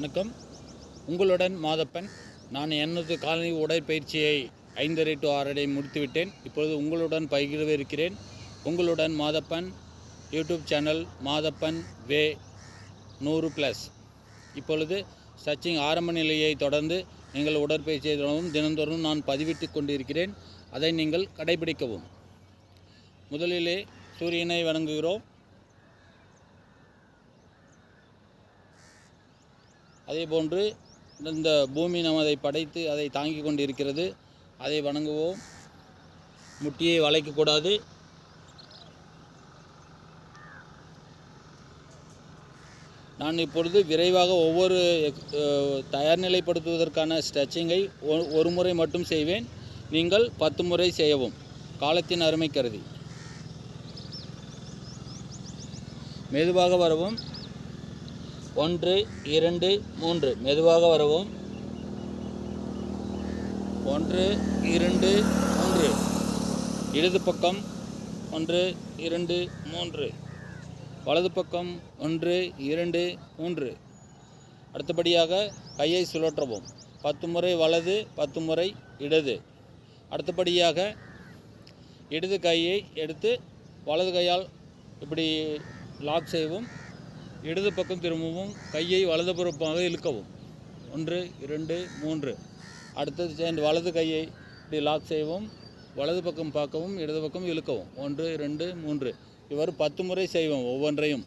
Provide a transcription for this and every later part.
வணக்கம். உங்களுடன் மாதப்பன். நான் எனது காலை உடற்பயிற்சியை 5:30 to 6:30 முடித்துவிட்டேன். இப்பொழுது உங்களுடன் பகிர்விருக்கிறேன். உங்களுடன் மாதப்பன் யூடியூப் சேனல் மாதப்பன் வே 100+. இப்பொழுது ஸ்ட்ரெச்சிங் ஆரம்ப நிலையை தொடர்ந்து நீங்கள் உடற்பயிற்சியை தொடர்ந்தும் தினந்தோறும் நான் பதிவிட்டு கொண்டிருக்கிறேன். அதை நீங்கள் கடைபிடிக்கவும். முதலிலே சூரியனை வணங்குகிறோம். அதேபோன்று இந்த பூமி நமதை படைத்து அதை தாங்கி கொண்டிருக்கிறது. அதை வணங்குவோம். முட்டியை வளைக்கக்கூடாது. நான் இப்பொழுது விரைவாக ஒவ்வொரு தயார்நிலைப்படுத்துவதற்கான ஸ்ட்ரெச்சிங்கை ஒரு முறை மட்டும் செய்வேன். நீங்கள் 10 முறை செய்யவும், காலத்தின் அருமை கருதி. மெதுவாக வரவும். 1 2 3 மெதுவாக வரவும். 1 2 3 இடது பக்கம். 1 2 3 வலது பக்கம். 1 2 3. அடுத்தபடியாக கையை சுழற்றவும். 10 முறை வலது, 10 முறை இடது. அடுத்தபடியாக இடது கையை எடுத்து வலது கையால் இப்படி லாக் செய்யவும். இடது பக்கம் திரும்பவும். கையை வலதுபுறமாக இழுக்கவும். 1 2 3. அடுத்தது சேர்ந்து வலது கையை இப்படி லாக் செய்யவும். வலது பக்கம் பார்க்கவும், இடது பக்கம் இழுக்கவும். 1 2 3. இவ்வாறு 10 முறை செய்வோம் ஒவ்வொன்றையும்.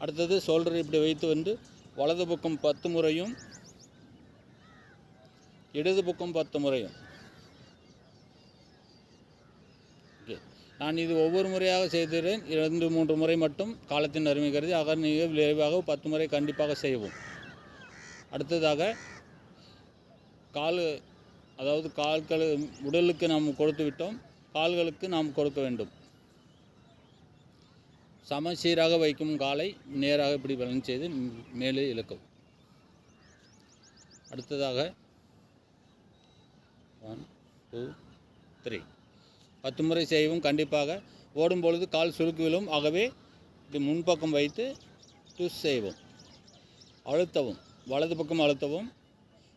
அடுத்தது ஷோல்டர் இப்படி வைத்து வந்து வலது பக்கம் 10 முறையும், இடது பக்கம் 10 முறையும். ஓகே, நான் இது ஒவ்வொரு முறையாக செய்கிறேன். 2-3 முறை மட்டும் காலத்தின் அருமை கருதி. ஆக நீங்கள் விரைவாக 10 முறை கண்டிப்பாக செய்வோம். அடுத்ததாக கால்கள் உடலுக்கு நாம் கொடுத்து விட்டோம். கால்களுக்கு நாம் கொடுக்க வேண்டும். சமச்சீராக வைக்கும் காலை நேராக இப்படி பலன் செய்து மேலே இழுக்கவும். அடுத்ததாக 1 2 3 10 முறை செய்யவும். கண்டிப்பாக ஓடும் பொழுது கால் சுருக்கு விழும். ஆகவே இது முன்பக்கம் வைத்து ட்விஸ்ட் செய்வோம். அழுத்தவும். வலது பக்கம் அழுத்தவும்.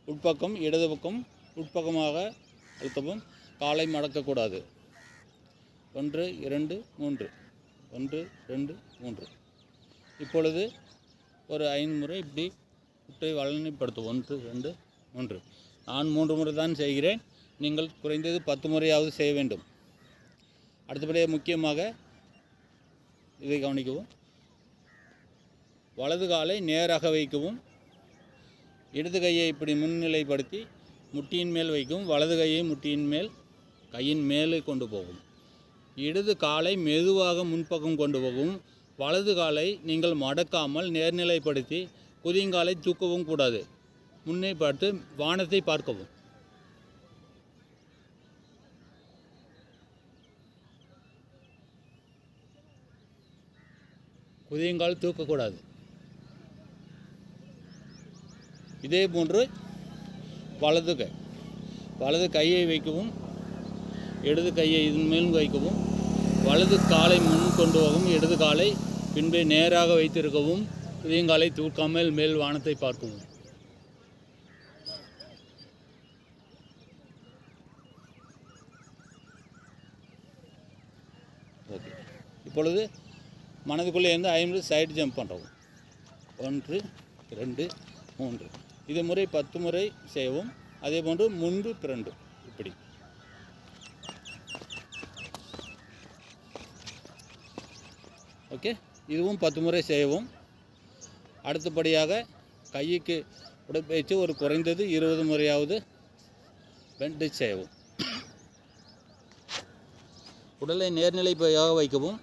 உட்பக்கம் இடது பக்கம் உட்பக்கமாக அழுத்தவும். காலை மடக்கக்கூடாது. 1 2 3 1 2 3. இப்பொழுது ஒரு 5 முறை இப்படி முட்டை வலனைப்படுத்தும். 1 2 3. நான் 3 முறை தான் செய்கிறேன். நீங்கள் குறைந்தது 10 முறையாவது செய்ய வேண்டும். அடுத்தபடியாக முக்கியமாக இதை கவனிக்கவும். வலது காலை நேராக வைக்கவும். இடது கையை இப்படி முன்னிலைப்படுத்தி முட்டியின் மேல் வைக்கவும். வலது கையை முட்டியின் மேல் கையின் மேலே கொண்டு போகும். இடது காலை மெதுவாக முன்பக்கம் கொண்டு போகவும். வலது காலை நீங்கள் மடக்காமல் நேர்நிலைப்படுத்தி குதிங்காலை தூக்கவும் கூடாது. முன்னே பார்த்து வானத்தை பார்க்கவும். குதிங்கால் தூக்கக்கூடாது. இதே போன்று வலது கையை வைக்கவும். இடது கையை இதன் மேல் வைக்கவும். வலது காலை முன் கொண்டு போகவும். இடது காலை பின்பே நேராக வைத்திருக்கவும். குதிங்காலை தூக்காமல் மேல் வானத்தை பார்க்கவும். ஓகே, இப்பொழுது மனதுக்குள்ளே இருந்து 5 சைடு ஜம்ப் பண்ணுறோம். 1 2 3. இது முறை 10 முறை செய்யவும். அதே போன்று முன்பு பிறண்டு இப்படி. ஓகே, இதுவும் 10 முறை செய்யவும். அடுத்தபடியாக கைக்கு உடற்பயிற்சி ஒரு குறைந்தது 20 முறையாவது பெண்ட் செய்யவும். உடலை நேர்நிலையாக வைக்கவும்.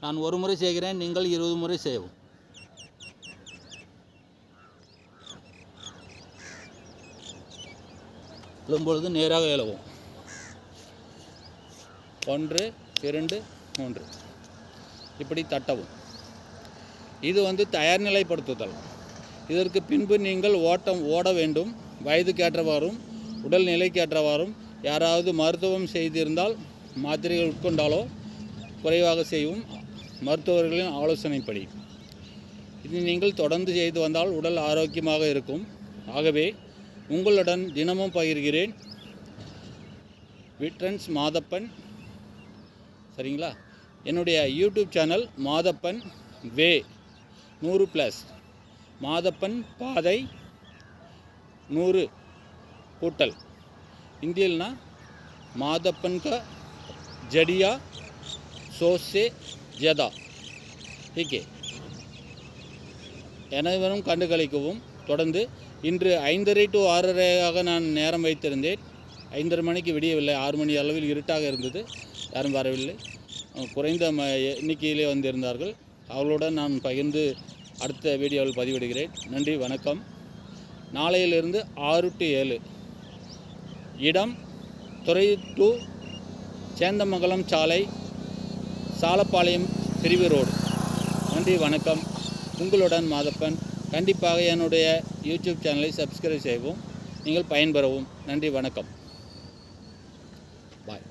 நான் ஒரு முறை செய்கிறேன். நீங்கள் 20 முறை செய்யவும். விழும்பொழுது நேராக எழவும். 1 2 3. இப்படி தட்டவும். இது தயார்நிலைப்படுத்துதல். இதற்கு பின்பு நீங்கள் ஓட வேண்டும். வயதுக்கேற்றவாறும் உடல் நிலைக்கேற்றவாறும். யாராவது மருத்துவம் செய்திருந்தால் மாத்திரைகள் உட்கொண்டாலோ குறைவாக செய்யவும். மருத்துவர்களின் ஆலோசனைப்படி. இது நீங்கள் தொடர்ந்து செய்து வந்தால் உடல் ஆரோக்கியமாக இருக்கும். ஆகவே உங்களுடன் தினமும் பகிர்கிறேன். விட்ரன்ஸ் மாதப்பன், சரிங்களா? என்னுடைய யூடியூப் சேனல் மாதப்பன் வே 100+, மாதப்பன் பாதை 100 கூட்டல் हिंदीलना माधप्पन का जड़िया सोच से ज़्यादा. ठीक है. அனைவரும் கண்டுகளிக்கவும். தொடர்ந்து இன்று 5:30 to 6:30 நான் நேரம் வைத்திருந்தேன். 5:30 மணிக்கு விடியவில்லை. 6 மணி அளவில் இருட்டாக இருந்தது. யாரும் வரவில்லை. குறைந்த எண்ணிக்கையிலே வந்திருந்தார்கள். அவர்களுடன் நான் பகிர்ந்து அடுத்த வீடியோவில் பதிவிடுகிறேன். நன்றி, வணக்கம். நாளையிலிருந்து 6 to 7, இடம் துறை டு சேந்தமங்கலம் சாலை, சாலப்பாளையம் பிரிவு ரோடு. நன்றி, வணக்கம். உங்களுடன் மாதப்பன். கண்டிப்பாக என்னுடைய யூடியூப் சேனலை சப்ஸ்கிரைப் செய்யவும், நீங்கள் பயன்பெறவும். நன்றி, வணக்கம். பாய்.